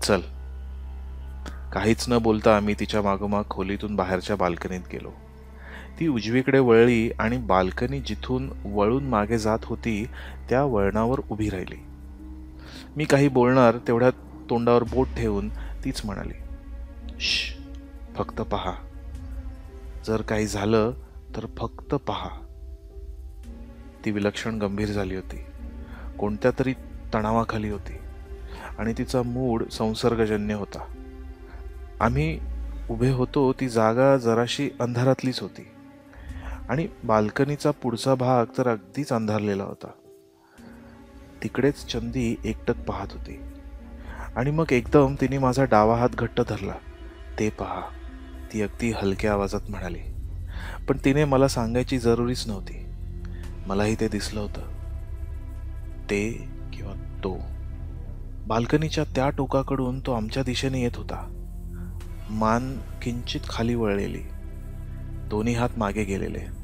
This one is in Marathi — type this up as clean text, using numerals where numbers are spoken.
चल. काहीच न बोलता आम्ही तिच्या मागोमाग खोलीतून बाहेरच्या बाल्कनीत गेलो. ती उजवीकडे वळली आणि बाल्कनी जिथून वळून मागे जात होती त्या वळणावर उभी राहिली. मी काही बोलणार तेवढ्यात तोंडावर बोट ठेवून तीच म्हणाली, "श्श, फक्त पहा. जर काही झालं तर फक्त पहा." ती विलक्षण गंभीर झाली होती. कोणत्या तरी तणावाखाली होती आणि तिचा मूड संसर्गजन्य होता. आम्ही उभे होतो ती जागा जराशी अंधारातलीच होती आणि बाल्कनीचा पुढचा भाग तर अगदीच अंधारलेला होता. तिकडेच चंदी एकटक पाहत होती आणि मग एकदम तिने माझा डावा हात घट्ट धरला. "ते पहा," ती अगदी हलक्या आवाजात म्हणाली. पण तिने मला सांगायची जरुरीच नव्हती. मलाही ते दिसलं होतं. ते किंवा तो. बाल्कनीच्या त्या टोकाकडून तो आमच्या दिशेने येत होता. मान किंचित खाली वळलेली, दोन्ही हात मागे गेलेले.